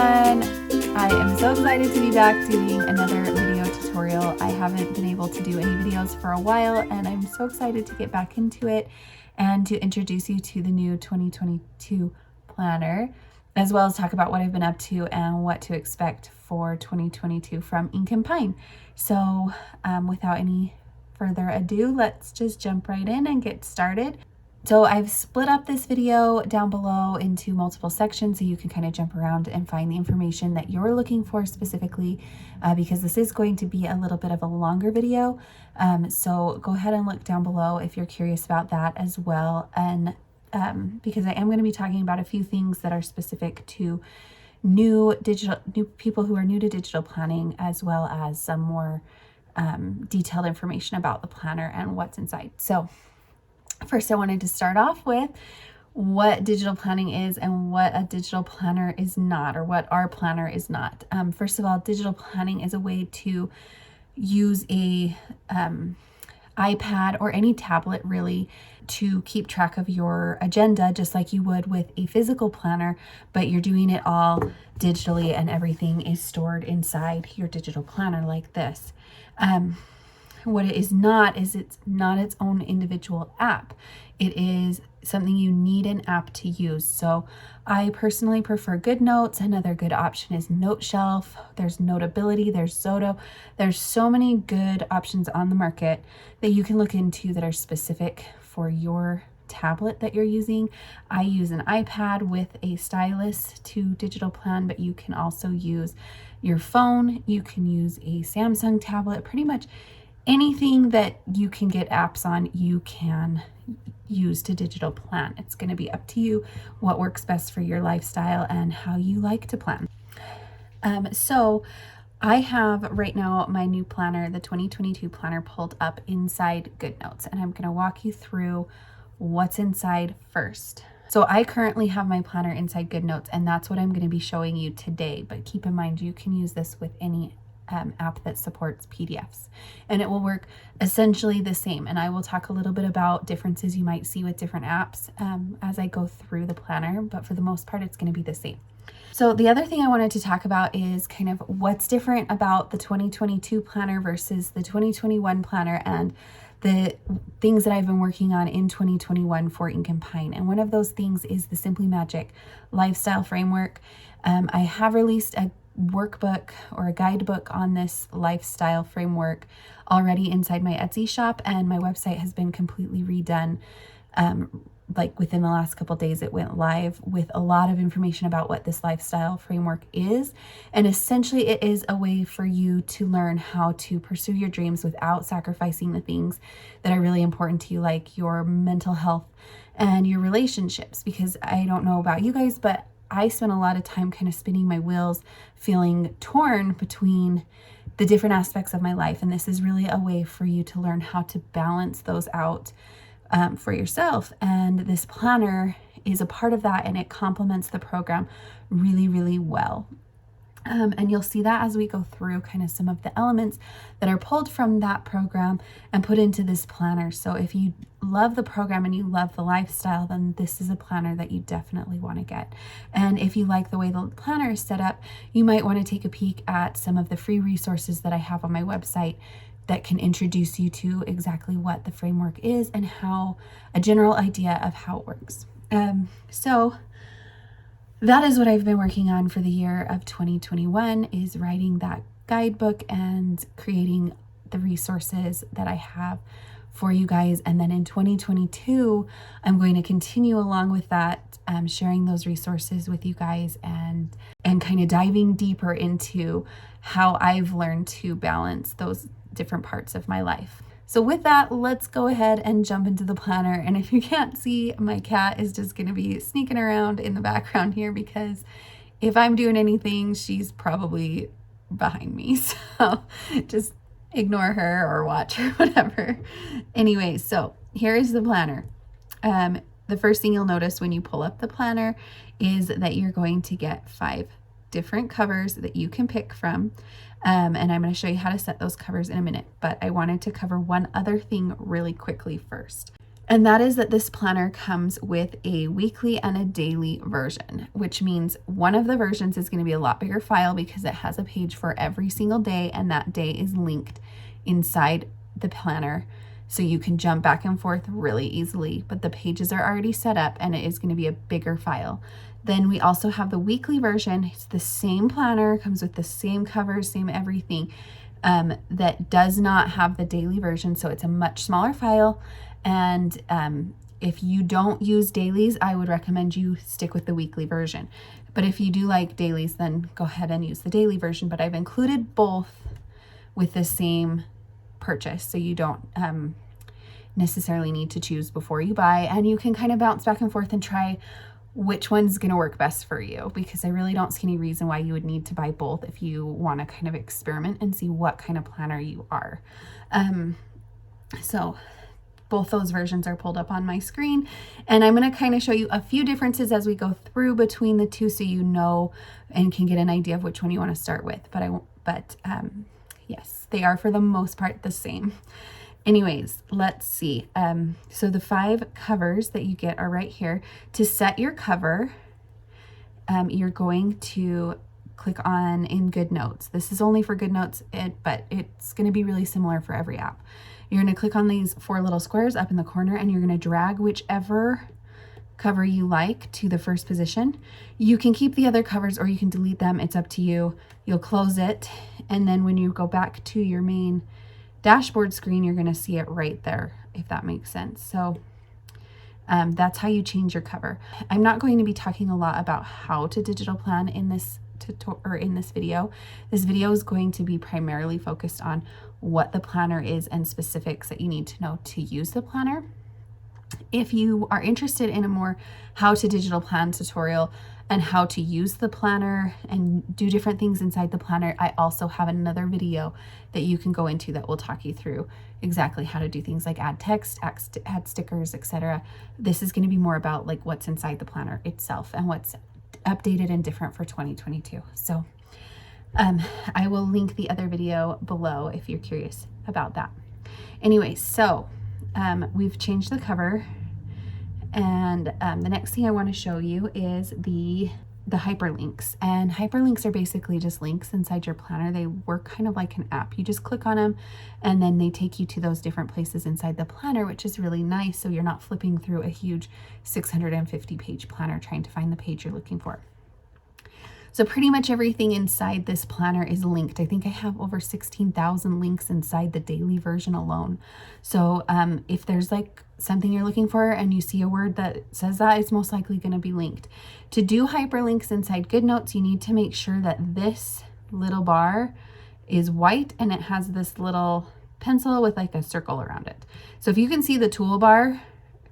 everyone! I am so excited to be back doing another video tutorial. I haven't been able to do any videos for a while and I'm so excited to get back into it and to introduce you to the new 2022 planner, as well as talk about what I've been up to and what to expect for 2022 from Ink and Pine. So without any further ado, let's just jump right in and get started. So I've split up this video down below into multiple sections so you can kind of jump around and find the information that you're looking for specifically, because this is going to be a little bit of a longer video. So go ahead and look down below if you're curious about that as well. And because I am going to be talking about a few things that are specific to new people who are new to digital planning, as well as some more detailed information about the planner and what's inside. So first, I wanted to start off with what digital planning is and what a digital planner is not, or what our planner is not. First of all, digital planning is a way to use a iPad or any tablet really to keep track of your agenda, just like you would with a physical planner, but you're doing it all digitally and everything is stored inside your digital planner like this. What it is not is it's not its own individual app. It is something you need an app to use. So I personally prefer GoodNotes. Another good option is NoteShelf. There's Notability, there's Zoto. There's so many good options on the market that you can look into that are specific for your tablet that you're using. I use an iPad with a stylus to digital plan, but you can also use your phone. You can use a Samsung tablet. Pretty much anything that you can get apps on, you can use to digital plan. It's going to be up to you what works best for your lifestyle and how you like to plan. So I have right now my new planner, the 2022 planner, pulled up inside GoodNotes, and I'm going to walk you through what's inside first. So I currently have my planner inside GoodNotes, and that's what I'm going to be showing you today. But keep in mind, you can use this with any app that supports PDFs, and it will work essentially the same. And I will talk a little bit about differences you might see with different apps as I go through the planner, but for the most part, it's going to be the same. So the other thing I wanted to talk about is kind of what's different about the 2022 planner versus the 2021 planner, and the things that I've been working on in 2021 for Ink and Pine. And one of those things is the Simply Magic lifestyle framework. I have released a workbook or a guidebook on this lifestyle framework already inside my Etsy shop, and my website has been completely redone. Like within the last couple days, it went live with a lot of information about what this lifestyle framework is. And essentially it is a way for you to learn how to pursue your dreams without sacrificing the things that are really important to you, like your mental health and your relationships. Because I don't know about you guys, but I spent a lot of time kind of spinning my wheels, feeling torn between the different aspects of my life. And this is really a way for you to learn how to balance those out for yourself. And this planner is a part of that, and it complements the program really, really well. And you'll see that as we go through kind of some of the elements that are pulled from that program and put into this planner. So if you love the program and you love the lifestyle, then this is a planner that you definitely want to get. And if you like the way the planner is set up, you might want to take a peek at some of the free resources that I have on my website that can introduce you to exactly what the framework is and how a general idea of how it works. So that is what I've been working on for the year of 2021, is writing that guidebook and creating the resources that I have for you guys. And then in 2022, I'm going to continue along with that, sharing those resources with you guys and kind of diving deeper into how I've learned to balance those different parts of my life. So with that, let's go ahead and jump into the planner. And if you can't see, my cat is just going to be sneaking around in the background here, because if I'm doing anything, she's probably behind me. So just ignore her or watch her, whatever. Anyway, so here is the planner. The first thing you'll notice when you pull up the planner is that you're going to get 5 different covers that you can pick from. And I'm going to show you how to set those covers in a minute, but I wanted to cover one other thing really quickly first. And that is that this planner comes with a weekly and a daily version, which means one of the versions is going to be a lot bigger file because it has a page for every single day, and that day is linked inside the planner. So you can jump back and forth really easily, but the pages are already set up and it is going to be a bigger file. Then we also have the weekly version. It's the same planner, comes with the same covers, same everything, that does not have the daily version. So it's a much smaller file. And if you don't use dailies, I would recommend you stick with the weekly version. But if you do like dailies, then go ahead and use the daily version. But I've included both with the same purchase, so you don't necessarily need to choose before you buy, and you can kind of bounce back and forth and try which one's going to work best for you, because I really don't see any reason why you would need to buy both if you want to kind of experiment and see what kind of planner you are. So both those versions are pulled up on my screen, and I'm going to kind of show you a few differences as we go through between the two, so you know and can get an idea of which one you want to start with. But yes, they are for the most part the same. Anyways, let's see. So the 5 covers that you get are right here. To set your cover, you're going to click on in GoodNotes. This is only for GoodNotes, but it's going to be really similar for every app. You're going to click on these 4 little squares up in the corner, and you're going to drag whichever cover you like to the first position. You can keep the other covers or you can delete them. It's up to you. You'll close it, and then when you go back to your main dashboard screen, you're going to see it right there, if that makes sense. So that's how you change your cover. I'm not going to be talking a lot about how to digital plan in this video. This video is going to be primarily focused on what the planner is and specifics that you need to know to use the planner. If you are interested in a more how to digital plan tutorial and how to use the planner and do different things inside the planner, I also have another video that you can go into that will talk you through exactly how to do things like add text, add stickers, etc. This is going to be more about like what's inside the planner itself and what's updated and different for 2022. So I will link the other video below if you're curious about that. Anyway, so we've changed the cover, and the next thing I want to show you is the hyperlinks. And hyperlinks are basically just links inside your planner. They work kind of like an app. You just click on them and then they take you to those different places inside the planner, which is really nice, so you're not flipping through a huge 650 page planner trying to find the page you're looking for. So pretty much everything inside this planner is linked. I think I have over 16,000 links inside the daily version alone. So if there's like something you're looking for and you see a word that says that, it's most likely going to be linked. To do hyperlinks inside GoodNotes, you need to make sure that this little bar is white and it has this little pencil with like a circle around it. So if you can see the toolbar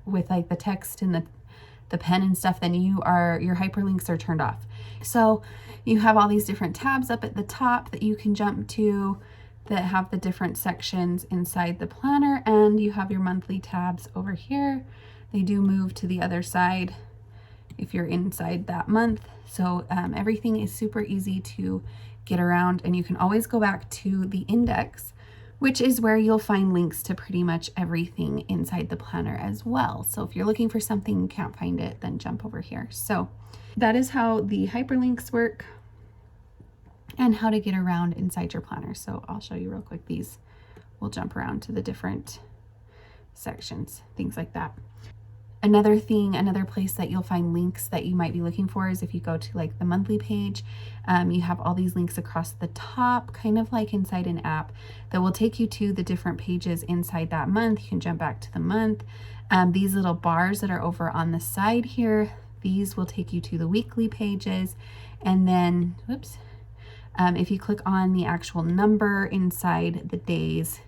with like the text and the pen and stuff, then your hyperlinks are turned off. So you have all these different tabs up at the top that you can jump to that have the different sections inside the planner, and you have your monthly tabs over here. They do move to the other side if you're inside that month. So everything is super easy to get around, and you can always go back to the index, which is where you'll find links to pretty much everything inside the planner as well. So if you're looking for something and can't find it, then jump over here. So that is how the hyperlinks work and how to get around inside your planner. So I'll show you real quick. These will jump around to the different sections, things like that. Another place that you'll find links that you might be looking for is if you go to like the monthly page, you have all these links across the top, kind of like inside an app, that will take you to the different pages inside that month. You can jump back to the month. These little bars that are over on the side here, these will take you to the weekly pages. And then, if you click on the actual number inside the days,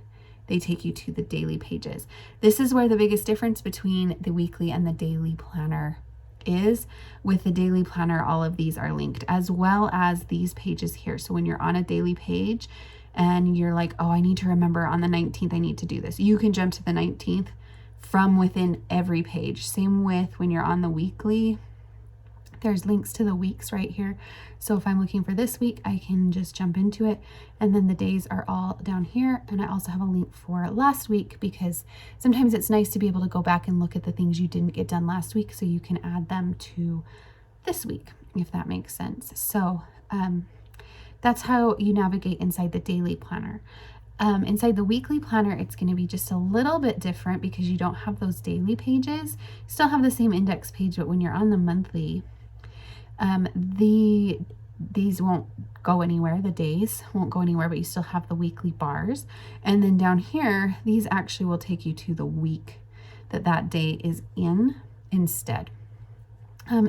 they take you to the daily pages. This is where the biggest difference between the weekly and the daily planner is. With the daily planner, all of these are linked, as well as these pages here. So when you're on a daily page and you're like, oh, I need to remember on the 19th, I need to do this, you can jump to the 19th from within every page. Same with when you're on the weekly, There's links to the weeks right here. So if I'm looking for this week, I can just jump into it. And then the days are all down here. And I also have a link for last week, because sometimes it's nice to be able to go back and look at the things you didn't get done last week, so you can add them to this week, if that makes sense. So that's how you navigate inside the daily planner. Inside the weekly planner, it's going to be just a little bit different because you don't have those daily pages. You still have the same index page, but when you're on the monthly, these won't go anywhere. The days won't go anywhere, but you still have the weekly bars. And then down here, these actually will take you to the week that day is in instead.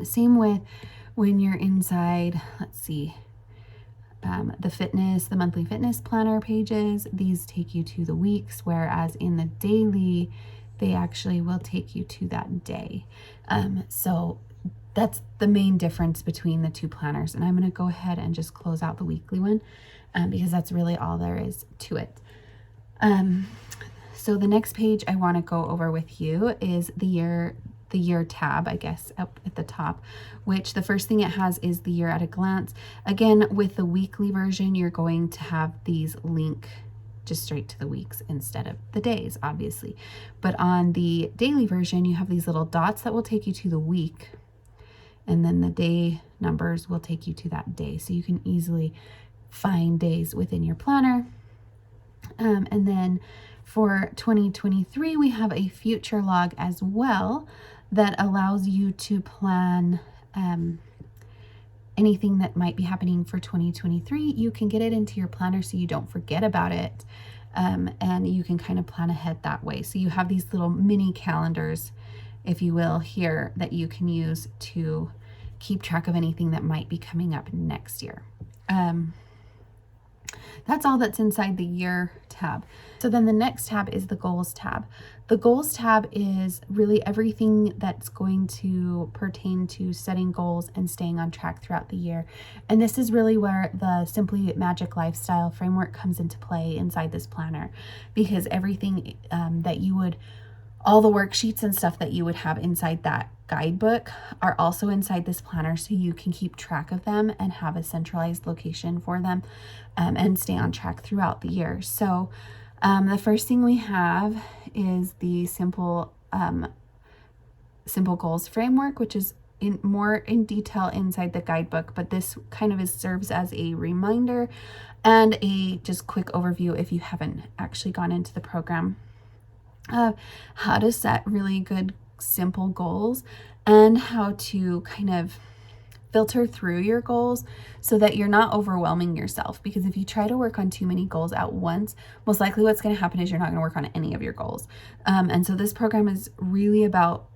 Same with when you're inside, let's see, the monthly fitness planner pages, these take you to the weeks, whereas in the daily, they actually will take you to that day. So that's the main difference between the two planners. And I'm going to go ahead and just close out the weekly one because that's really all there is to it. So the next page I want to go over with you is the year tab, I guess, up at the top, which the first thing it has is the year at a glance. Again, with the weekly version, you're going to have these link just straight to the weeks instead of the days, obviously. But on the daily version, you have these little dots that will take you to the week, and then the day numbers will take you to that day. So you can easily find days within your planner. And then for 2023, we have a future log as well that allows you to plan anything that might be happening for 2023. You can get it into your planner so you don't forget about it. And you can kind of plan ahead that way. So you have these little mini calendars, if you will, here that you can use to keep track of anything that might be coming up next year. That's all that's inside the year tab. So then the next tab is the goals tab. The goals tab is really everything that's going to pertain to setting goals and staying on track throughout the year. And this is really where the Simply Magic Lifestyle framework comes into play inside this planner, because everything all the worksheets and stuff that you would have inside that guidebook are also inside this planner, so you can keep track of them and have a centralized location for them and stay on track throughout the year. So the first thing we have is the simple goals framework, which is more in detail inside the guidebook, but this kind of serves as a reminder and a just quick overview if you haven't actually gone into the program of how to set really good simple goals and how to kind of filter through your goals so that you're not overwhelming yourself. Because if you try to work on too many goals at once, most likely what's going to happen is you're not going to work on any of your goals. And so this program is really about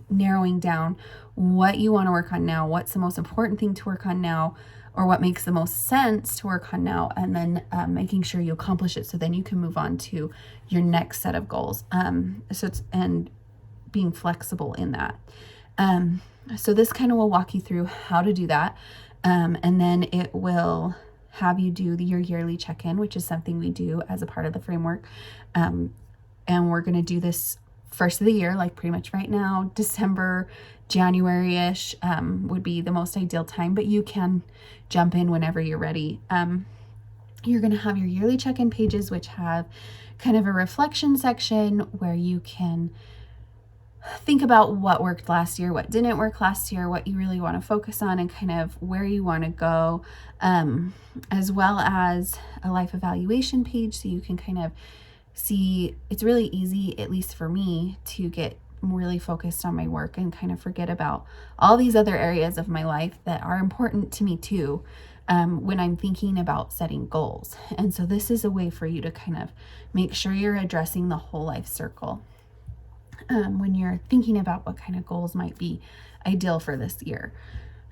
narrowing down what you want to work on now, what's the most important thing to work on now, or what makes the most sense to work on now, and then making sure you accomplish it so then you can move on to your next set of goals. And being flexible in that. So this kind of will walk you through how to do that. And then it will have you do your yearly check-in, which is something we do as a part of the framework. And we're going to do this first of the year, like pretty much right now. December, January-ish would be the most ideal time, but you can jump in whenever you're ready. You're going to have your yearly check-in pages, which have kind of a reflection section where you can think about what worked last year, what didn't work last year, what you really want to focus on, and kind of where you want to go, as well as a life evaluation page, so you can kind of see. It's really easy, at least for me, to get really focused on my work and kind of forget about all these other areas of my life that are important to me too, when I'm thinking about setting goals. And so this is a way for you to kind of make sure you're addressing the whole life circle when you're thinking about what kind of goals might be ideal for this year.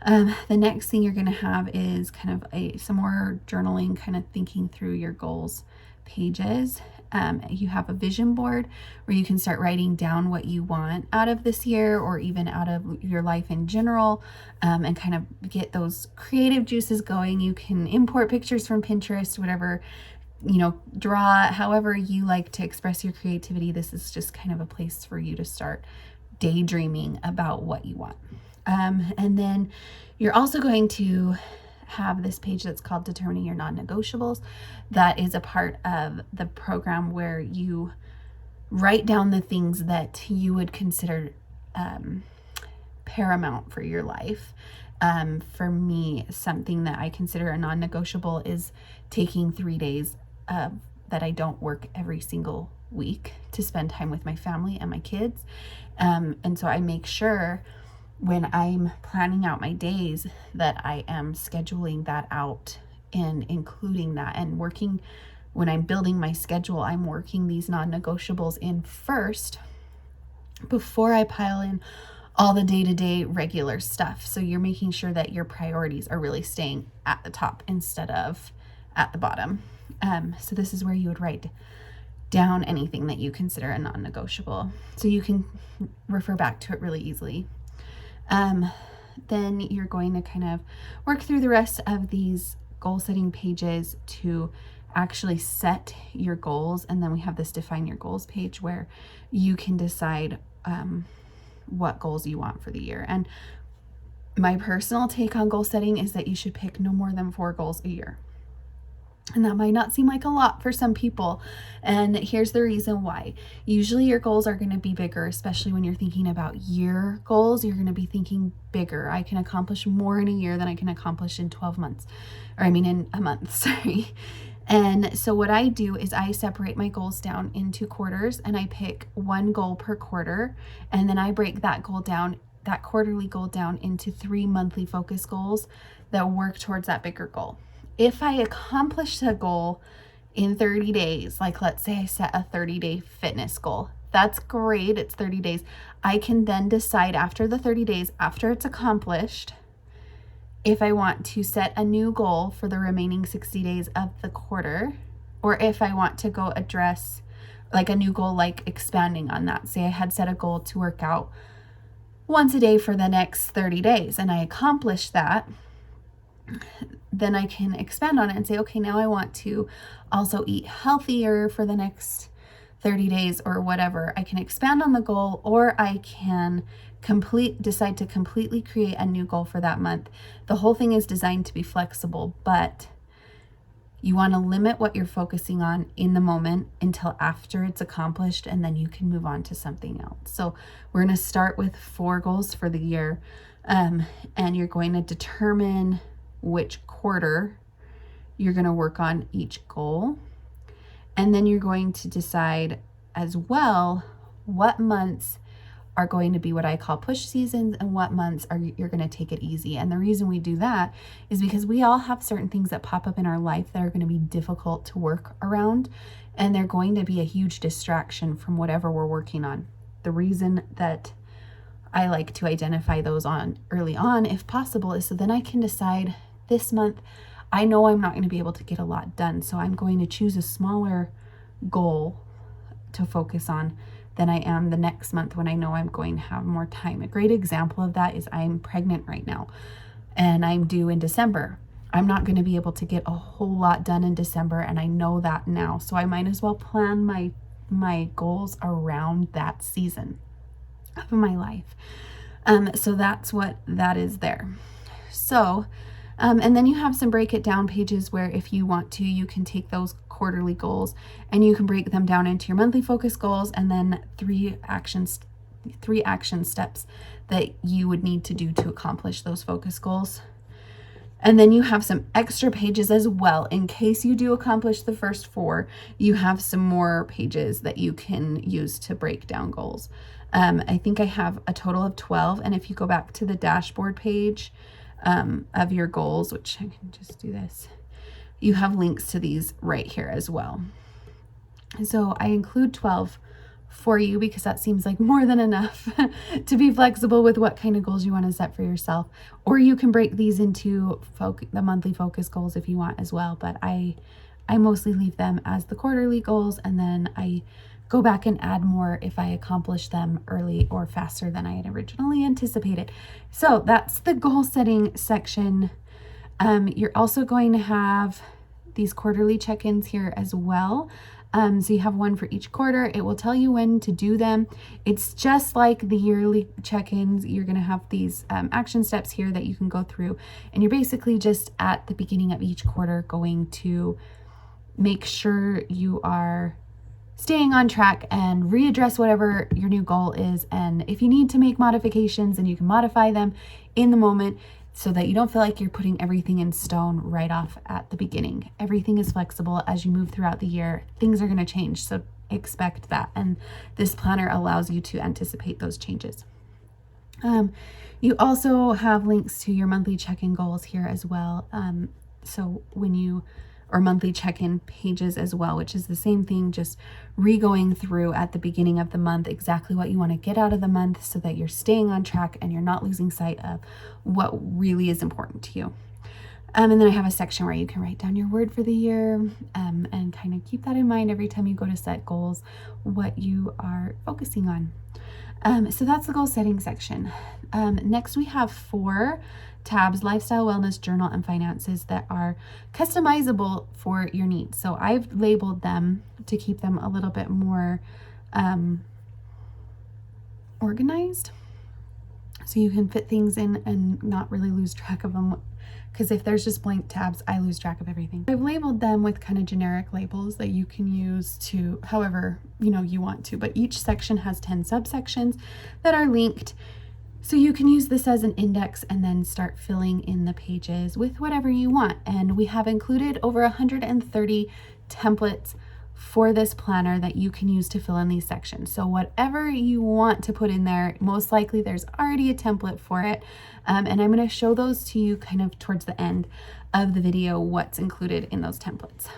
The next thing you're going to have is kind of some more journaling, kind of thinking through your goals pages. You have a vision board where you can start writing down what you want out of this year, or even out of your life in general, and kind of get those creative juices going. You can import pictures from Pinterest, whatever, draw however you like to express your creativity. This is just kind of a place for you to start daydreaming about what you want. And then you're also going to have this page that's called Determining Your Non-Negotiables. That is a part of the program where you write down the things that you would consider paramount for your life. For me, something that I consider a non-negotiable is taking 3 days that I don't work every single week to spend time with my family and my kids. And so I make sure when I'm planning out my days that I am scheduling that out and including that, and working when I'm building my schedule, I'm working these non-negotiables in first before I pile in all the day-to-day regular stuff. So you're making sure that your priorities are really staying at the top instead of at the bottom. So this is where you would write down anything that you consider a non-negotiable, so you can refer back to it really easily. Then you're going to kind of work through the rest of these goal setting pages to actually set your goals. And then we have this define your goals page where you can decide what goals you want for the year. And my personal take on goal setting is that you should pick no more than 4 goals a year. And that might not seem like a lot for some people. And here's the reason why. Usually your goals are going to be bigger, especially when you're thinking about year goals. You're going to be thinking bigger. I can accomplish more in a year than I can accomplish in 12 months. In a month, sorry. And so what I do is I separate my goals down into quarters, and I pick 1 goal per quarter. And then I break that goal down, that quarterly goal down, into 3 monthly focus goals that work towards that bigger goal. If I accomplish a goal in 30 days, like let's say I set a 30-day fitness goal, that's great. It's 30 days. I can then decide after the 30 days, after it's accomplished, if I want to set a new goal for the remaining 60 days of the quarter, or if I want to go address like a new goal, like expanding on that. Say I had set a goal to work out once a day for the next 30 days and I accomplished that. Then I can expand on it and say, okay, now I want to also eat healthier for the next 30 days or whatever. I can expand on the goal, or I can decide to completely create a new goal for that month. The whole thing is designed to be flexible, but you want to limit what you're focusing on in the moment until after it's accomplished, and then you can move on to something else. So we're going to start with 4 goals for the year, and you're going to determine which quarter you're going to work on each goal. And then you're going to decide as well what months are going to be what I call push seasons and what months you're going to take it easy. And the reason we do that is because we all have certain things that pop up in our life that are going to be difficult to work around, and they're going to be a huge distraction from whatever we're working on. The reason that I like to identify those early on, if possible, is so then I can decide this month, I know I'm not going to be able to get a lot done, so I'm going to choose a smaller goal to focus on than I am the next month when I know I'm going to have more time. A great example of that is I'm pregnant right now and I'm due in December. I'm not going to be able to get a whole lot done in December, and I know that now, so I might as well plan my goals around that season of my life. So that's what that is there. So and then you have some break it down pages where if you want to, you can take those quarterly goals and you can break them down into your monthly focus goals, and then 3 action steps that you would need to do to accomplish those focus goals. And then you have some extra pages as well. In case you do accomplish the first 4, you have some more pages that you can use to break down goals. I think I have a total of 12. And if you go back to the dashboard page of your goals, which I can just do this, you have links to these right here as well. So I include 12 for you because that seems like more than enough to be flexible with what kind of goals you want to set for yourself. Or you can break these into the monthly focus goals if you want as well. But I mostly leave them as the quarterly goals, and then I go back and add more if I accomplish them early or faster than I had originally anticipated. So that's the goal setting section. You're also going to have these quarterly check-ins here as well. So you have one for each quarter. It will tell you when to do them. It's just like the yearly check-ins. You're going to have these action steps here that you can go through, and you're basically just at the beginning of each quarter going to make sure you are staying on track and readdress whatever your new goal is. And if you need to make modifications, then you can modify them in the moment so that you don't feel like you're putting everything in stone right off at the beginning. Everything is flexible as you move throughout the year. Things are going to change, so expect that. And this planner allows you to anticipate those changes. You also have links to your monthly check-in goals here as well. So when you or monthly check-in pages as well, which is the same thing, just re-going through at the beginning of the month exactly what you want to get out of the month so that you're staying on track and you're not losing sight of what really is important to you. And then I have a section where you can write down your word for the year, and kind of keep that in mind every time you go to set goals, what you are focusing on. So that's the goal setting section. Next we have 4 tabs: lifestyle, wellness, journal, and finances, that are customizable for your needs. So I've labeled them to keep them a little bit more organized, so you can fit things in and not really lose track of them, because if there's just blank tabs, I lose track of everything. I've labeled them with kind of generic labels that you can use to however you want to, but each section has 10 subsections that are linked. So you can use this as an index and then start filling in the pages with whatever you want. And we have included over 130 templates for this planner that you can use to fill in these sections. So whatever you want to put in there, most likely there's already a template for it. And I'm going to show those to you kind of towards the end of the video, what's included in those templates.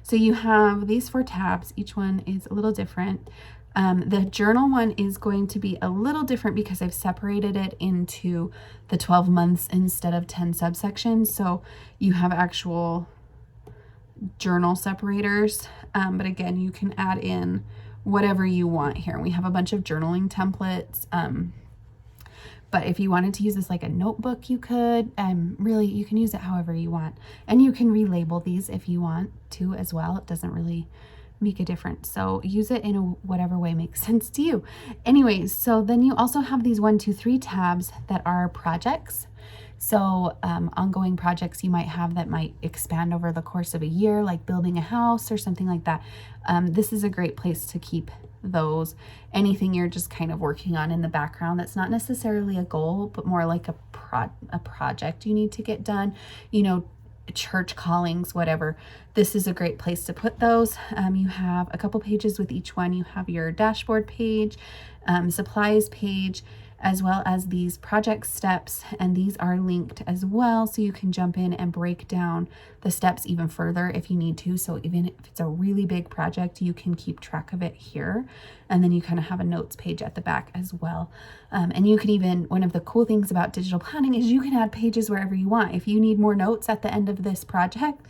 So you have these 4 tabs. Each one is a little different. The journal one is going to be a little different because I've separated it into the 12 months instead of 10 subsections. So you have actual journal separators, but again, you can add in whatever you want here. We have a bunch of journaling templates, but if you wanted to use this like a notebook, you could. Really, you can use it however you want, and you can relabel these if you want to as well. It doesn't really make a difference, so use it in whatever way makes sense to you. Anyways, so then you also have these 1, 2, 3 tabs that are projects. So ongoing projects you might have that might expand over the course of a year, like building a house or something like that. This is a great place to keep those. Anything you're just kind of working on in the background that's not necessarily a goal, but more like a project you need to get done, church callings, whatever. This is a great place to put those. You have a couple pages with each one. You have your dashboard page, supplies page, as well as these project steps, and these are linked as well, so you can jump in and break down the steps even further if you need to. So even if it's a really big project, you can keep track of it here, and then you kind of have a notes page at the back as well. And you can even, one of the cool things about digital planning is you can add pages wherever you want. If you need more notes at the end of this project,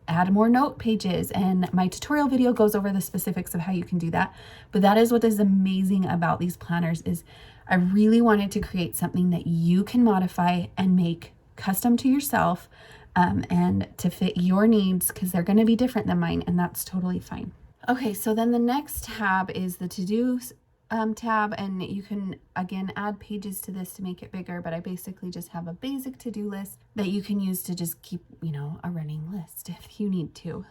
add more note pages, and my tutorial video goes over the specifics of how you can do that. But that is what is amazing about these planners, is I really wanted to create something that you can modify and make custom to yourself, and to fit your needs, because they're going to be different than mine, and that's totally fine. Okay, so then the next tab is the to-do tab, and you can again add pages to this to make it bigger, but I basically just have a basic to-do list that you can use to just keep a running list if you need to.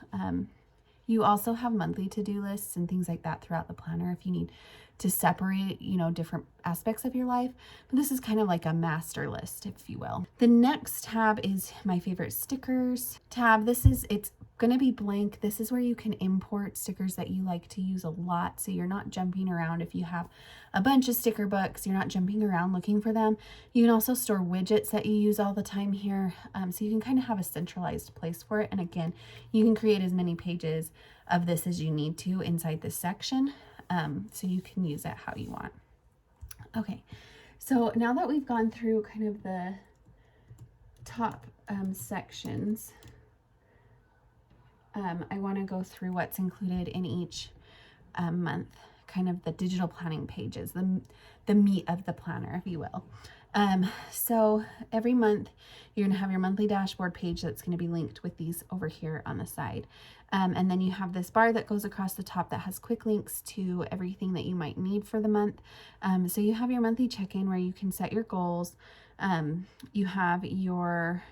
You also have monthly to-do lists and things like that throughout the planner if you need to separate different aspects of your life, but this is kind of like a master list, if you will. The next tab is my favorite stickers tab. It's going to be blank. This is where you can import stickers that you like to use a lot, so you're not jumping around. If you have a bunch of sticker books, you're not jumping around looking for them. You can also store widgets that you use all the time here, so you can kind of have a centralized place for it. And again, you can create as many pages of this as you need to inside this section, so you can use it how you want. Okay, so now that we've gone through kind of the top sections, I want to go through what's included in each month, kind of the digital planning pages, the meat of the planner, if you will. So every month you're going to have your monthly dashboard page that's going to be linked with these over here on the side. And then you have this bar that goes across the top that has quick links to everything that you might need for the month. So you have your monthly check-in where you can set your goals. You have your,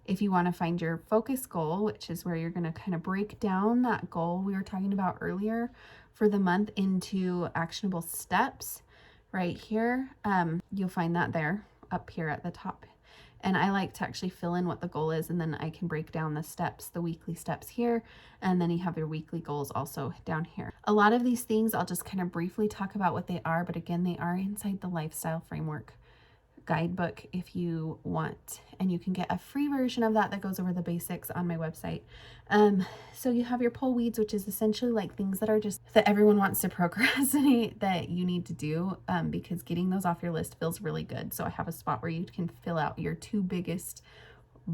if you want to find your focus goal, which is where you're going to kind of break down that goal we were talking about earlier for the month into actionable steps right here. You'll find that there up here at the top. And I like to actually fill in what the goal is, and then I can break down the steps, the weekly steps here, and then you have your weekly goals also down here. A lot of these things I'll just kind of briefly talk about what they are, but again, they are inside the lifestyle framework guidebook if you want, and you can get a free version of that goes over the basics on my website. So you have your pull weeds, which is essentially like things that are just that everyone wants to procrastinate that you need to do, because getting those off your list feels really good. So I have a spot where you can fill out your 2 biggest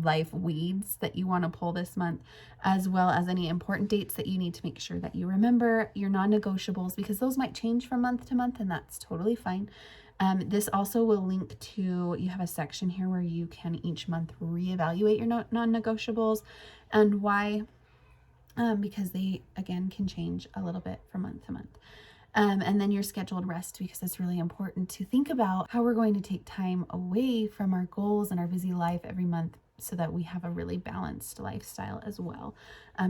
life weeds that you want to pull this month, as well as any important dates that you need to make sure that you remember, your non-negotiables, because those might change from month to month, and that's totally fine. This also will link to, you have a section here where you can each month reevaluate your non-negotiables and why, because they, again, can change a little bit from month to month. And then your scheduled rest, because it's really important to think about how we're going to take time away from our goals and our busy life every month so that we have a really balanced lifestyle as well.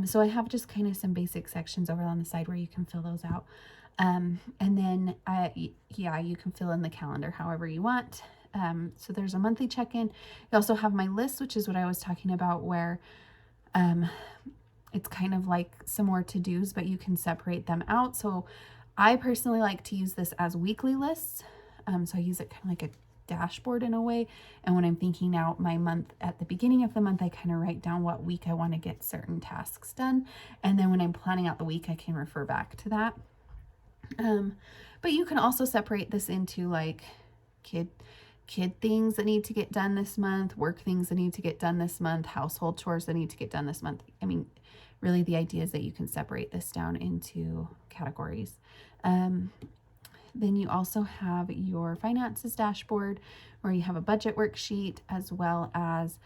So I have just kind of some basic sections over on the side where you can fill those out. And then, yeah, you can fill in the calendar however you want. So there's a monthly check-in. You also have my list, which is what I was talking about, where it's kind of like some more to-dos, but you can separate them out. So I personally like to use this as weekly lists. So I use it kind of like a dashboard in a way. And when I'm thinking out my month at the beginning of the month, I kind of write down what week I want to get certain tasks done. And then when I'm planning out the week, I can refer back to that. But you can also separate this into like kid things that need to get done this month, work things that need to get done this month, household chores that need to get done this month. I mean, really the idea is that you can separate this down into categories. Then you also have your finances dashboard where you have a budget worksheet as well as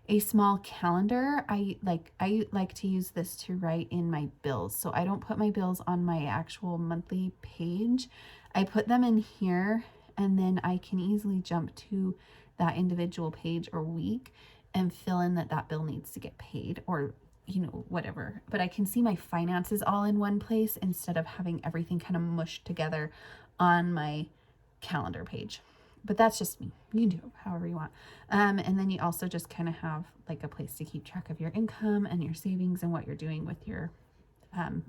a small calendar. I like to use this to write in my bills. So I don't put my bills on my actual monthly page. I put them in here, and then I can easily jump to that individual page or week and fill in that bill needs to get paid, or whatever. But I can see my finances all in one place instead of having everything kind of mushed together on my calendar page. But that's just me. You can do it however you want. And then you also just kind of have like a place to keep track of your income and your savings and what you're doing with your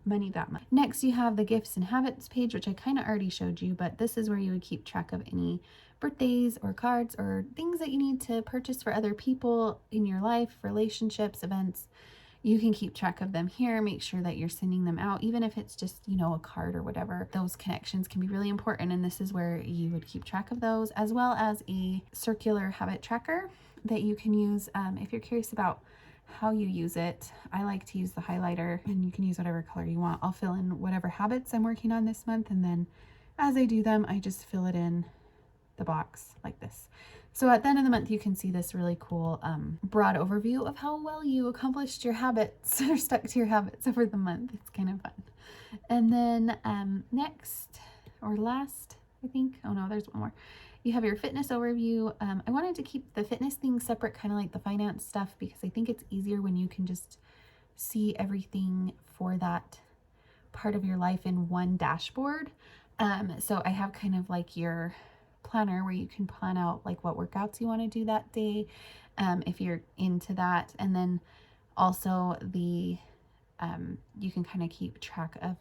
money that month. Next, you have the gifts and habits page, which I kind of already showed you, but this is where you would keep track of any birthdays or cards or things that you need to purchase for other people in your life, relationships, events. You can keep track of them here, make sure that you're sending them out, even if it's just, a card or whatever. Those connections can be really important, and this is where you would keep track of those, as well as a circular habit tracker that you can use if you're curious about how you use it. I like to use the highlighter, and you can use whatever color you want. I'll fill in whatever habits I'm working on this month, and then as I do them, I just fill it in the box like this. So at the end of the month, you can see this really cool broad overview of how well you accomplished your habits or stuck to your habits over the month. It's kind of fun. And then next or last, I think, oh no, there's one more. You have your fitness overview. I wanted to keep the fitness thing separate, kind of like the finance stuff, because I think it's easier when you can just see everything for that part of your life in one dashboard. So I have kind of like your planner where you can plan out like what workouts you want to do that day, if you're into that. And then also the you can kind of keep track of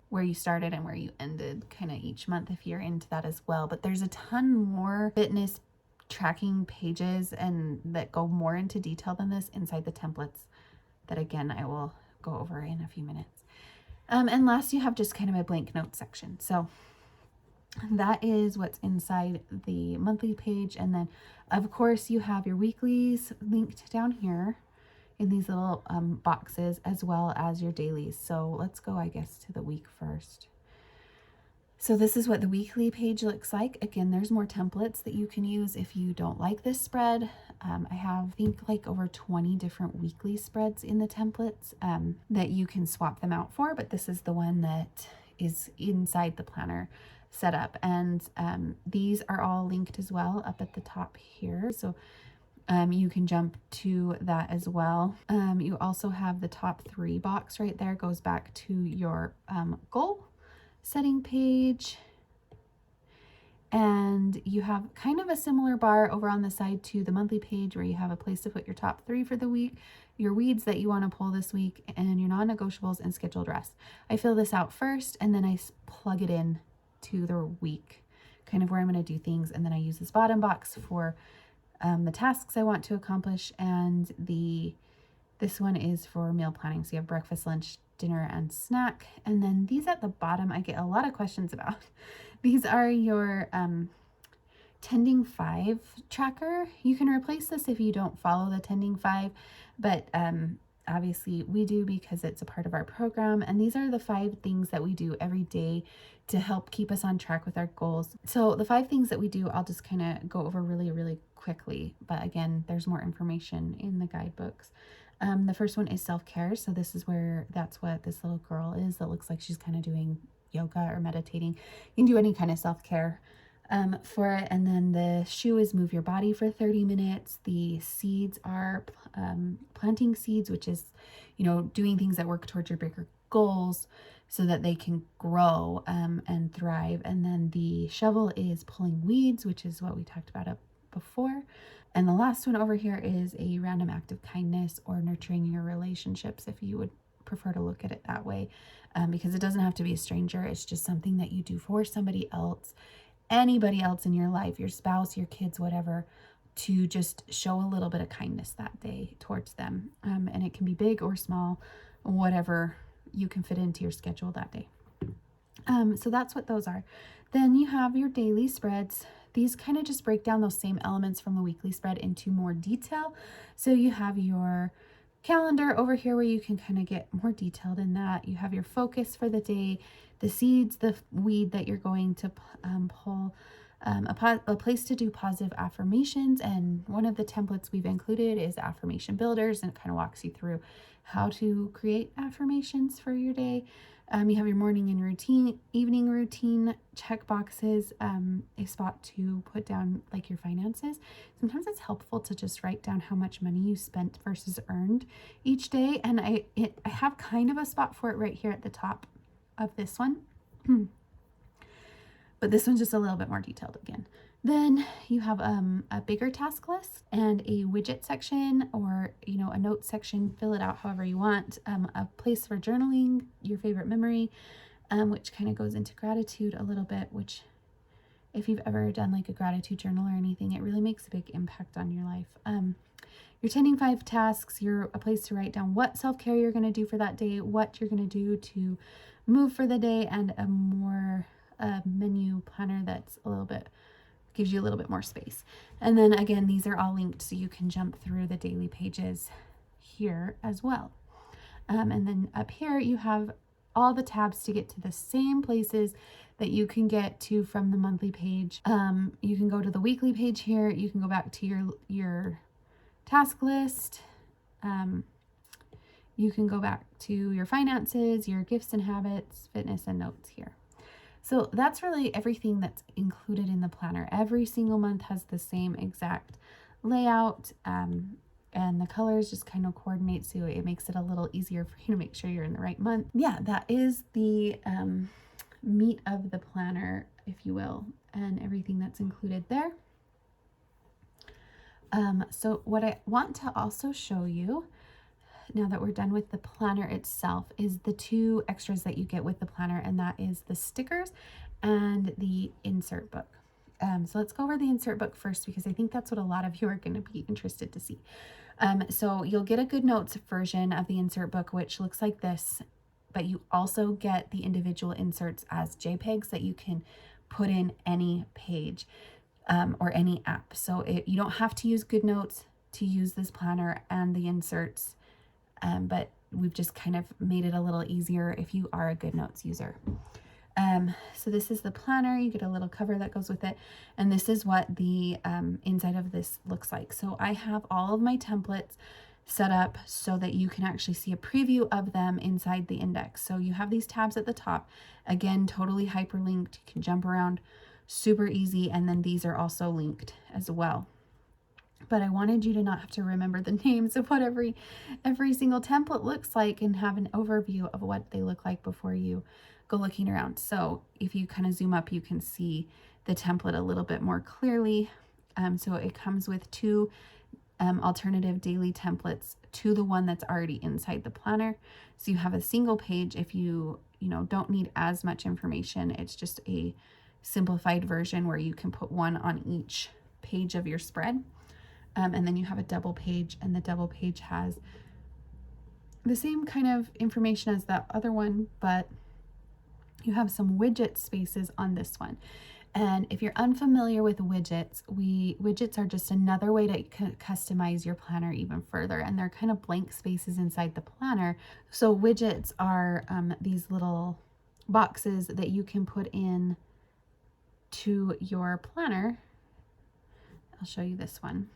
where you started and where you ended kind of each month if you're into that as well. But there's a ton more fitness tracking pages and that go more into detail than this inside the templates that, again, I will go over in a few minutes. And last, you have just kind of a blank note section. So that is what's inside the monthly page. And then of course you have your weeklies linked down here in these little boxes, as well as your dailies. So let's go, I guess, to the week first. So this is what the weekly page looks like. Again, there's more templates that you can use if you don't like this spread. I have, I think, like over 20 different weekly spreads in the templates that you can swap them out for, but this is the one that is inside the planner setup. And these are all linked as well up at the top here. So you can jump to that as well. You also have the top 3 box right there, goes back to your goal setting page, and you have kind of a similar bar over on the side to the monthly page where you have a place to put your top 3 for the week, your weeds that you want to pull this week, and your non-negotiables and scheduled rest. I fill this out first and then I plug it in to the week, kind of where I'm going to do things, and then I use this bottom box for the tasks I want to accomplish, and this one is for meal planning. So you have breakfast, lunch, dinner, and snack. And then these at the bottom, I get a lot of questions about. These are your Tending 5 tracker. You can replace this if you don't follow the Tending 5, but obviously we do because it's a part of our program. And these are the 5 things that we do every day to help keep us on track with our goals. So the 5 things that we do, I'll just kind of go over really quickly. But again, there's more information in the guidebooks. The first one is self-care. So this is where, that's what this little girl is that looks like she's kind of doing yoga or meditating. You can do any kind of self-care for it. And then the shoe is move your body for 30 minutes. The seeds are planting seeds, which is, you know, doing things that work towards your bigger goals so that they can grow and thrive. And then the shovel is pulling weeds, which is what we talked about up before. And the last one over here is a random act of kindness or nurturing your relationships, if you would prefer to look at it that way, because it doesn't have to be a stranger. It's just something that you do for somebody else, anybody else in your life, your spouse, your kids, whatever, to just show a little bit of kindness that day towards them. And it can be big or small, whatever you can fit into your schedule that day. So that's what those are. Then you have your daily spreads. These kind of just break down those same elements from the weekly spread into more detail. So you have your calendar over here where you can kind of get more detailed in that. You have your focus for the day, the seeds, the weed that you're going to pull, a place to do positive affirmations. And one of the templates we've included is affirmation builders, and it kind of walks you through how to create affirmations for your day. You have your morning and routine, evening routine check boxes, a spot to put down like your finances. Sometimes it's helpful to just write down how much money you spent versus earned each day. And I have kind of a spot for it right here at the top of this one. But this one's just a little bit more detailed again. Then you have a bigger task list and a widget section, or, you know, a note section. Fill it out however you want. A place for journaling, your favorite memory, which kind of goes into gratitude a little bit, which if you've ever done like a gratitude journal or anything, it really makes a big impact on your life. Your Tending 5 tasks, you're a place to write down what self-care you're going to do for that day, what you're going to do to move for the day, and a more menu planner that's a little bit, gives you a little bit more space. And then again, these are all linked so you can jump through the daily pages here as well. And then up here you have all the tabs to get to the same places that you can get to from the monthly page. You can go to the weekly page here. You can go back to your task list. You can go back to your finances, your gifts and habits, fitness, and notes here. So that's really everything that's included in the planner. Every single month has the same exact layout, and the colors just kind of coordinate, so it makes it a little easier for you to make sure you're in the right month. Yeah, that is the meat of the planner, if you will, and everything that's included there. So what I want to also show you, now that we're done with the planner itself, is the 2 extras that you get with the planner, and that is the stickers and the insert book. So let's go over the insert book first, because I think that's what a lot of you are going to be interested to see. So you'll get a Good Notes version of the insert book, which looks like this, but you also get the individual inserts as JPEGs that you can put in any page or any app. So you don't have to use Good Notes to use this planner and the inserts, but we've just kind of made it a little easier if you are a Good Notes user. So this is the planner. You get a little cover that goes with it. And this is what the inside of this looks like. So I have all of my templates set up so that you can actually see a preview of them inside the index. So you have these tabs at the top, again, totally hyperlinked. You can jump around, super easy. And then these are also linked as well. But I wanted you to not have to remember the names of what every single template looks like and have an overview of what they look like before you go looking around. So if you kind of zoom up, you can see the template a little bit more clearly. So it comes with two alternative daily templates to the one that's already inside the planner. So you have a single page if you don't need as much information. It's just a simplified version where you can put one on each page of your spread. And then you have a double page, and the double page has the same kind of information as that other one, but you have some widget spaces on this one. And if you're unfamiliar with widgets, widgets are just another way to customize your planner even further. And they're kind of blank spaces inside the planner. So widgets are these little boxes that you can put in to your planner. I'll show you this one.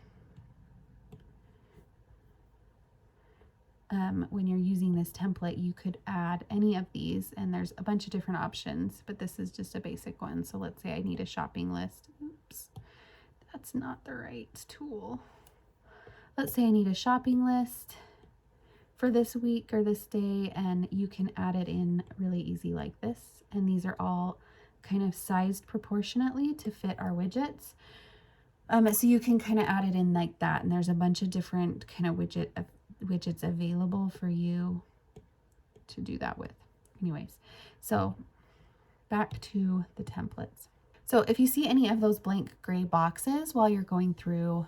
When you're using this template, you could add any of these, and there's a bunch of different options, but this is just a basic one. So let's say I need a shopping list. Oops, that's not the right tool. Let's say I need a shopping list for this week or this day, and you can add it in really easy like this. And these are all kind of sized proportionately to fit our widgets. So you can kind of add it in like that, and there's a bunch of different kind of widgets available for you to do that with. Anyways, so back to the templates. So if you see any of those blank gray boxes while you're going through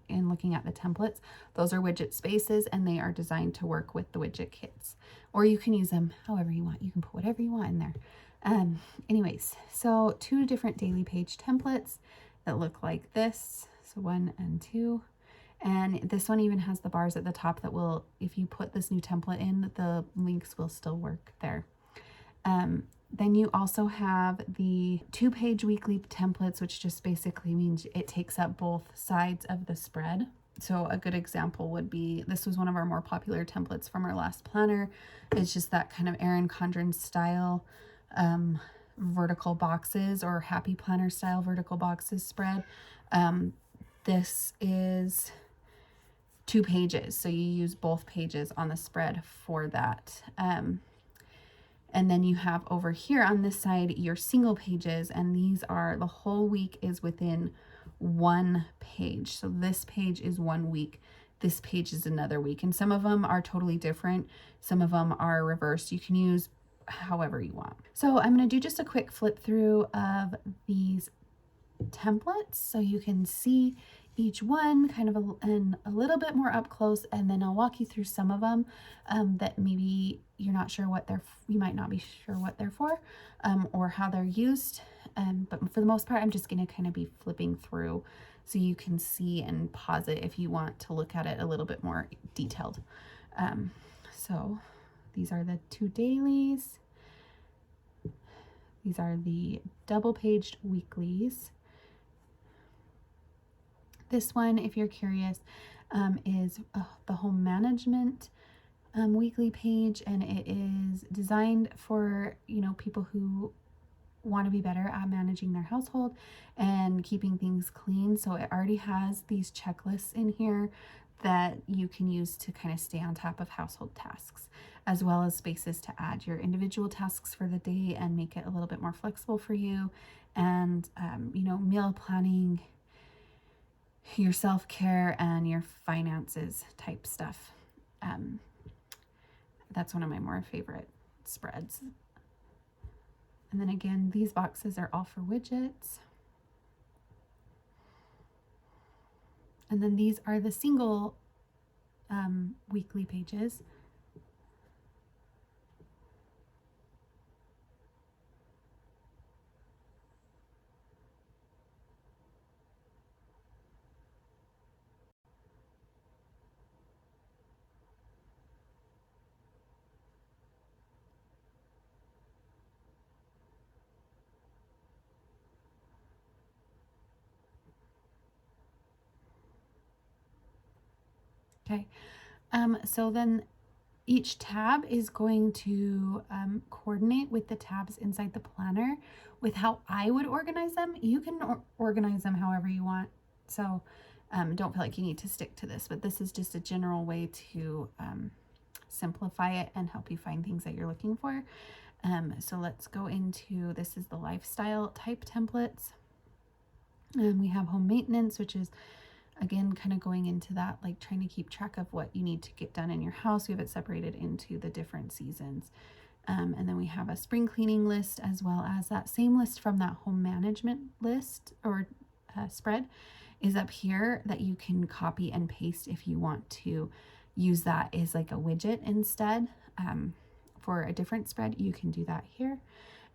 and looking at the templates, those are widget spaces, and they are designed to work with the widget kits, or you can use them however you want. You can put whatever you want in there. Anyways, so two different daily page templates that look like this. So 1 and 2. And this one even has the bars at the top that will, if you put this new template in, the links will still work there. Then you also have the 2-page weekly templates, which just basically means it takes up both sides of the spread. So a good example would be, this was one of our more popular templates from our last planner. It's just that kind of Erin Condren style vertical boxes, or happy planner style vertical boxes spread. This is 2 pages, so you use both pages on the spread for that. And then you have over here on this side your single pages, and these are, the whole week is within 1 page. So this page is 1 week, this page is another week, and some of them are totally different, some of them are reversed. You can use however you want. So I'm going to do just a quick flip through of these templates so you can see each one kind of a little bit more up close, and then I'll walk you through some of them that maybe you're not sure what you might not be sure what they're for, or how they're used. But for the most part, I'm just going to kind of be flipping through so you can see and pause it if you want to look at it a little bit more detailed. So these are the 2 dailies. These are the double-paged weeklies. This one, if you're curious, is the home management weekly page, and it is designed for, people who want to be better at managing their household and keeping things clean. So it already has these checklists in here that you can use to kind of stay on top of household tasks, as well as spaces to add your individual tasks for the day and make it a little bit more flexible for you. And, meal planning, your self-care, and your finances type stuff. That's one of my more favorite spreads. And then again, these boxes are all for widgets. And then these are the single weekly pages. Okay. So then each tab is going to coordinate with the tabs inside the planner with how I would organize them. You can organize them however you want. So don't feel like you need to stick to this, but this is just a general way to simplify it and help you find things that you're looking for. So let's go into, this is the lifestyle type templates. We have home maintenance, which is again kind of going into that, like trying to keep track of what you need to get done in your house. We have it separated into the different seasons. And then we have a spring cleaning list, as well as that same list from that home management list or spread is up here that you can copy and paste if you want to use that as like a widget instead. For a different spread, you can do that here,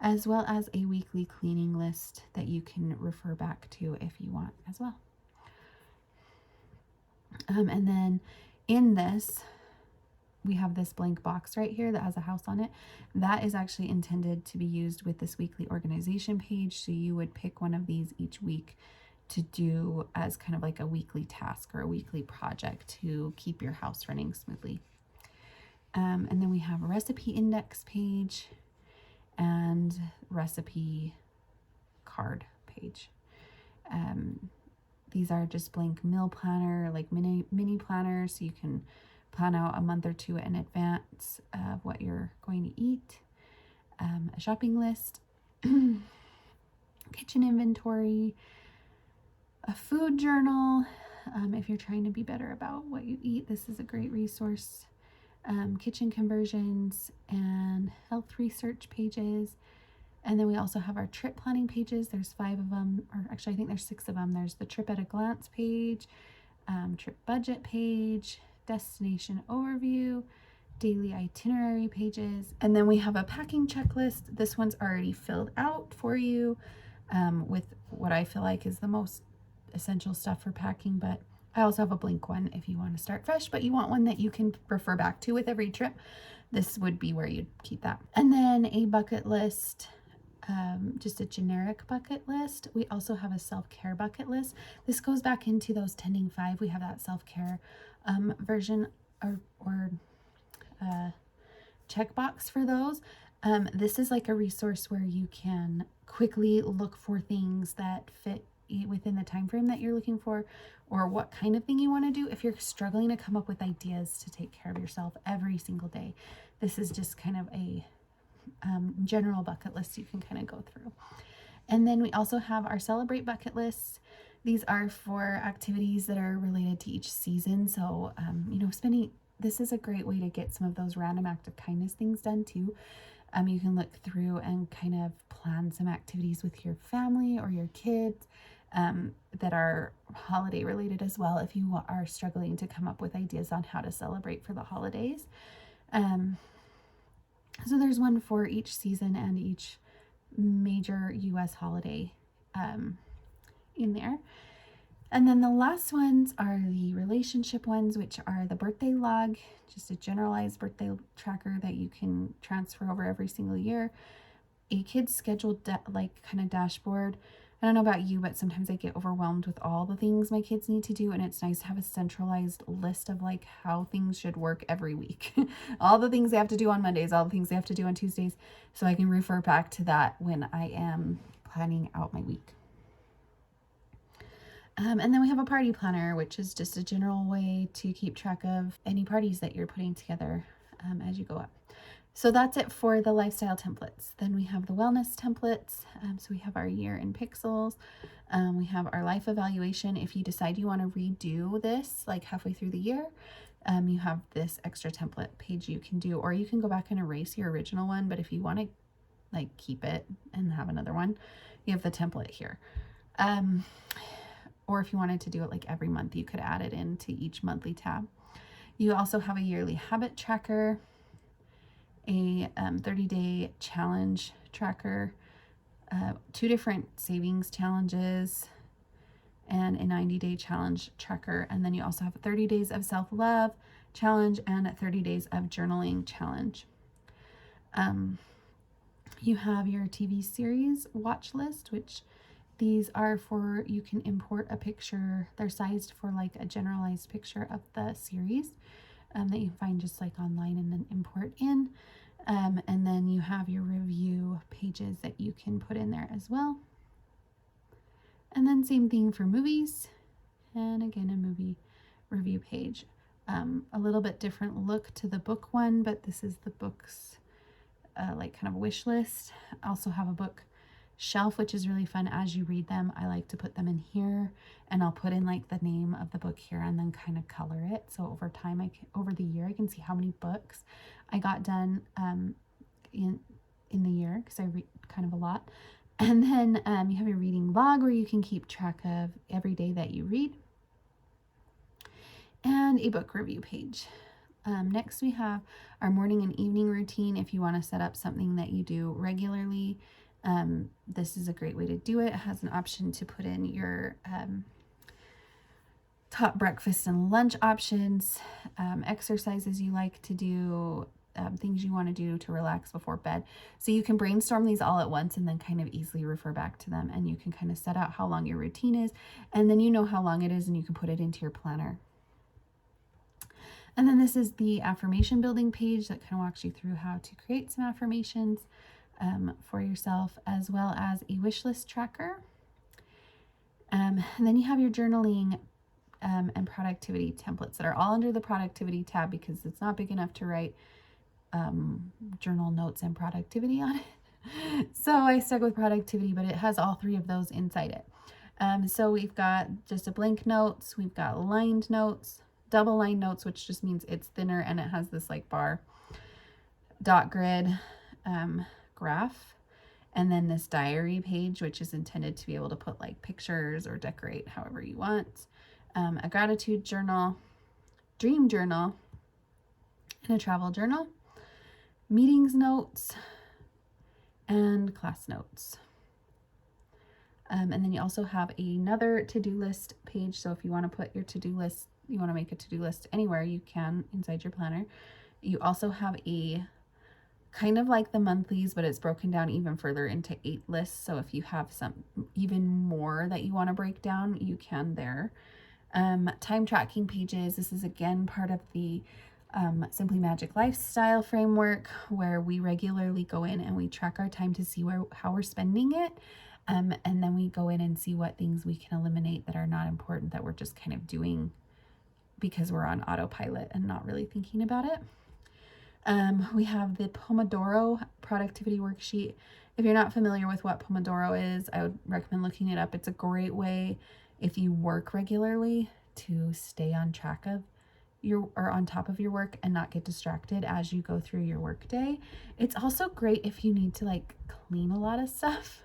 as well as a weekly cleaning list that you can refer back to if you want as well. And then in this, we have this blank box right here that has a house on it. That is actually intended to be used with this weekly organization page. So you would pick one of these each week to do as kind of like a weekly task or a weekly project to keep your house running smoothly. And then we have a recipe index page and recipe card page. These are just blank meal planner, like mini planners, so you can plan out a month or two in advance of what you're going to eat. A shopping list, kitchen inventory, a food journal. If you're trying to be better about what you eat, this is a great resource. Kitchen conversions and health research pages. And then we also have our trip planning pages. There's 5 of them, or actually I think there's 6 of them. There's the trip at a glance page, trip budget page, destination overview, daily itinerary pages. And then we have a packing checklist. This one's already filled out for you with what I feel like is the most essential stuff for packing, but I also have a blank one if you want to start fresh, but you want one that you can refer back to with every trip. This would be where you'd keep that. And then a bucket list, just a generic bucket list. We also have a self-care bucket list. This goes back into those Tending 5. We have that self-care version or checkbox for those. This is like a resource where you can quickly look for things that fit within the time frame that you're looking for, or what kind of thing you want to do. If you're struggling to come up with ideas to take care of yourself every single day, this is just kind of a general bucket list you can kind of go through. And then we also have our celebrate bucket lists. These are for activities that are related to each season. So this is a great way to get some of those random act of kindness things done too. You can look through and kind of plan some activities with your family or your kids that are holiday related as well, if you are struggling to come up with ideas on how to celebrate for the holidays. So there's one for each season and each major US holiday in there. And then the last ones are the relationship ones, which are the birthday log, just a generalized birthday tracker that you can transfer over every single year. A kid's scheduled kind of dashboard. I don't know about you, but sometimes I get overwhelmed with all the things my kids need to do, and it's nice to have a centralized list of like how things should work every week. All the things they have to do on Mondays, all the things they have to do on Tuesdays, so I can refer back to that when I am planning out my week. And then we have a party planner, which is just a general way to keep track of any parties that you're putting together as you go up. So that's it for the lifestyle templates. Then we have the wellness templates. So we have our year in pixels. We have our life evaluation. If you decide you want to redo this like halfway through the year, you have this extra template page you can do, or you can go back and erase your original one. But if you want to like keep it and have another one, you have the template here. Or if you wanted to do it like every month, you could add it into each monthly tab. You also have a yearly habit tracker, a 30-day challenge tracker, 2 different savings challenges, and a 90-day challenge tracker. And then you also have 30 days of self-love challenge and 30 days of journaling challenge. You have your TV series watch list, which these are for, you can import a picture. They're sized for like a generalized picture of the series that you find just like online and then import in. And then you have your review pages that you can put in there as well. And then same thing for movies. And again, a movie review page. A little bit different look to the book one, but this is the book's like kind of wish list. I also have a book shelf, which is really fun. As you read them, I like to put them in here, and I'll put in like the name of the book here and then kind of color it. So over time, over the year, I can see how many books I got done in the year, because I read kind of a lot. And then you have your reading log, where you can keep track of every day that you read, and a book review page. Next, we have our morning and evening routine. If you want to set up something that you do regularly, this is a great way to do it. It has an option to put in your top breakfast and lunch options, exercises you like to do, things you want to do to relax before bed. So you can brainstorm these all at once and then kind of easily refer back to them, and you can kind of set out how long your routine is, and then you know how long it is, and you can put it into your planner. And then this is the affirmation building page that kind of walks you through how to create some affirmations for yourself, as well as a wish list tracker. And then you have your journaling and productivity templates that are all under the productivity tab, because it's not big enough to write journal notes and productivity on it. So I stuck with productivity, but it has all three of those inside it. So we've got just a blank notes, we've got lined notes, double line notes, which just means it's thinner and it has this like bar, dot grid, graph, and then this diary page, which is intended to be able to put like pictures or decorate however you want, a gratitude journal, dream journal, and a travel journal, meetings notes, and class notes. And then you also have another to-do list page. So if you want to put your to-do list, you want to make a to-do list anywhere, you can inside your planner. You also have a kind of like the monthlies, but it's broken down even further into 8 lists. So if you have some even more that you want to break down, you can there. Time tracking pages. This is again part of the Simply Magic lifestyle framework, where we regularly go in and we track our time to see how we're spending it. And then we go in and see what things we can eliminate that are not important, that we're just kind of doing because we're on autopilot and not really thinking about it. We have the Pomodoro productivity worksheet. If you're not familiar with what Pomodoro is, I would recommend looking it up. It's a great way, if you work regularly, to stay on track of on top of your work and not get distracted as you go through your work day. It's also great if you need to like clean a lot of stuff.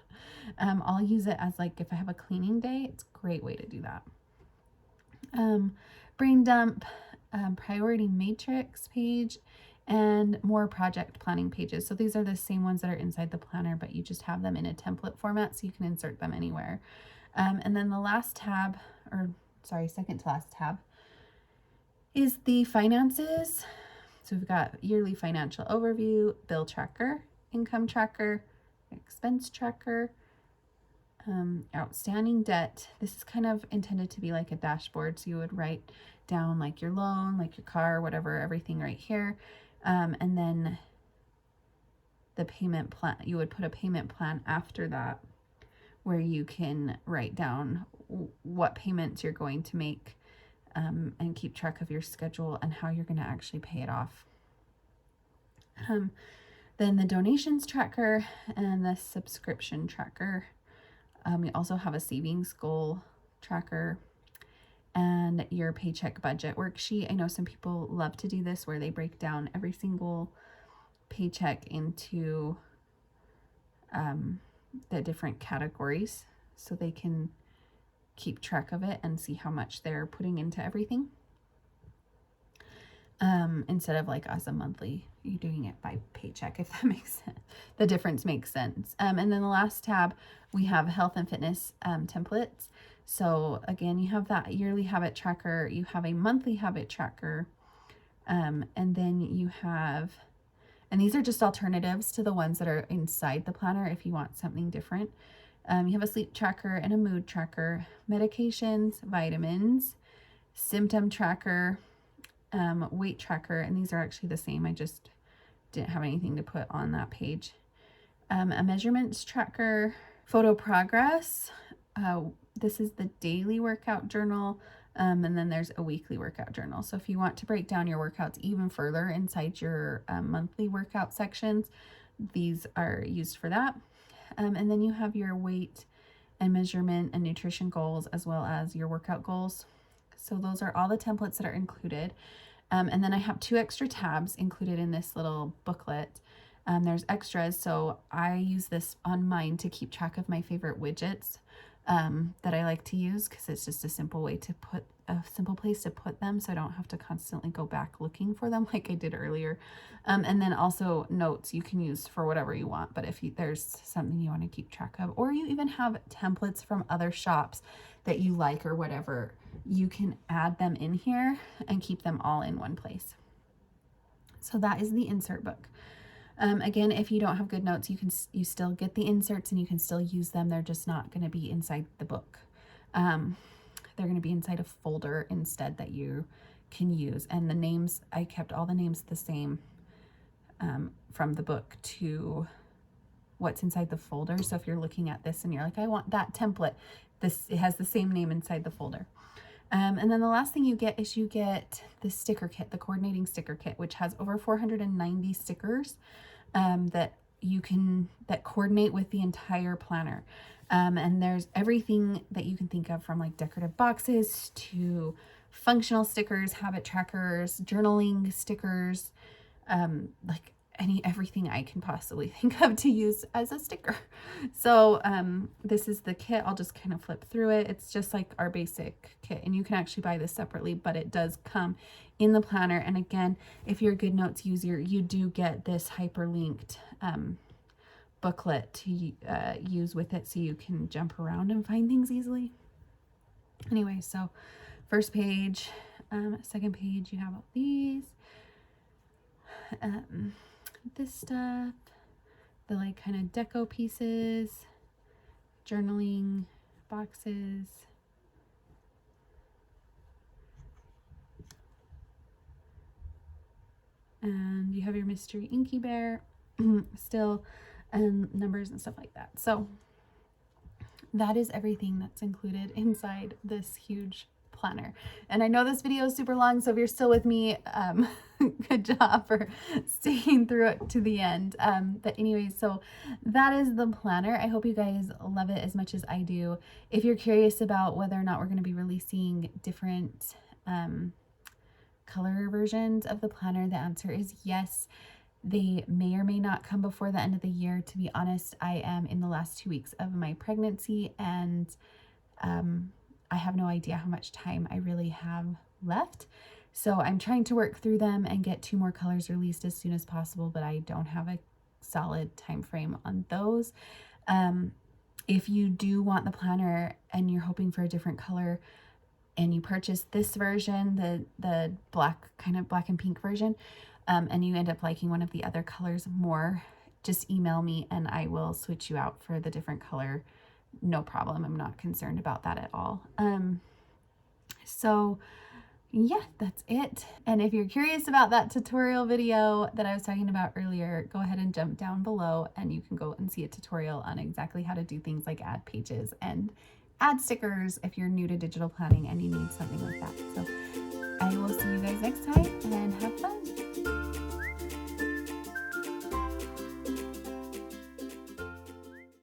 I'll use it as like, if I have a cleaning day, it's a great way to do that. Brain dump, priority matrix page, and more project planning pages. So these are the same ones that are inside the planner, but you just have them in a template format so you can insert them anywhere. And then the last tab, second to last tab, is the finances. So we've got yearly financial overview, bill tracker, income tracker, expense tracker, outstanding debt. This is kind of intended to be like a dashboard. So you would write down like your loan, like your car, whatever, everything right here. And then the payment plan, you would put a payment plan after that, where you can write down what payments you're going to make, and keep track of your schedule and how you're going to actually pay it off. Then the donations tracker and the subscription tracker. We also have a savings goal tracker and your paycheck budget worksheet. I know some people love to do this, where they break down every single paycheck into the different categories so they can keep track of it and see how much they're putting into everything. Instead of like as a monthly, you're doing it by paycheck, if that makes sense. The difference makes sense. And then the last tab, we have health and fitness templates. So again, you have that yearly habit tracker, you have a monthly habit tracker, and then you have, and these are just alternatives to the ones that are inside the planner if you want something different. You have a sleep tracker and a mood tracker, medications, vitamins, symptom tracker, weight tracker, and these are actually the same. I just didn't have anything to put on that page. A measurements tracker, photo progress. This is the daily workout journal. And then there's a weekly workout journal. So if you want to break down your workouts even further inside your monthly workout sections, these are used for that. And then you have your weight and measurement and nutrition goals, as well as your workout goals. So those are all the templates that are included. And then I have 2 extra tabs included in this little booklet. There's extras, so I use this on mine to keep track of my favorite widgets that I like to use, because it's just a simple way to put a simple place to put them, so I don't have to constantly go back looking for them like I did earlier. And then also notes you can use for whatever you want, but if there's something you want to keep track of, or you even have templates from other shops that you like or whatever, you can add them in here and keep them all in one place. So that is the insert book. Again, if you don't have good notes, you still get the inserts and you can still use them. They're just not going to be inside the book. They're going to be inside a folder instead that you can use. And the names, I kept all the names the same from the book to what's inside the folder. So if you're looking at this and you're like, I want that template, it has the same name inside the folder. And then the last thing you get is you get the sticker kit, the coordinating sticker kit, which has over 490 stickers that coordinate with the entire planner. And there's everything that you can think of, from like decorative boxes to functional stickers, habit trackers, journaling stickers, like everything I can possibly think of to use as a sticker. So this is the kit. I'll just kind of flip through it. It's just like our basic kit, and you can actually buy this separately, but it does come in the planner. And again, if you're a GoodNotes user, you do get this hyperlinked booklet to use with it, so you can jump around and find things easily. Anyway, so first page, second page, you have all these. This stuff, the like kind of deco pieces, journaling boxes, and you have your mystery Inky Bear still, and numbers and stuff like that. So that is everything that's included inside this huge planner. And I know this video is super long, so if you're still with me, good job for staying through it to the end. But anyway, so that is the planner. I hope you guys love it as much as I do. If you're curious about whether or not we're going to be releasing different color versions of the planner, the answer is yes. They may or may not come before the end of the year. To be honest, I am in the last 2 weeks of my pregnancy, and I have no idea how much time I really have left. So I'm trying to work through them and get 2 more colors released as soon as possible, but I don't have a solid time frame on those. If you do want the planner and you're hoping for a different color, and you purchase this version, the black, kind of black and pink version, and you end up liking one of the other colors more, just email me and I will switch you out for the different color. No problem. I'm not concerned about that at all. So yeah, that's it. And if you're curious about that tutorial video that I was talking about earlier, go ahead and jump down below and you can go and see a tutorial on exactly how to do things like add pages and add stickers if you're new to digital planning and you need something like that. So I will see you guys next time, and have fun.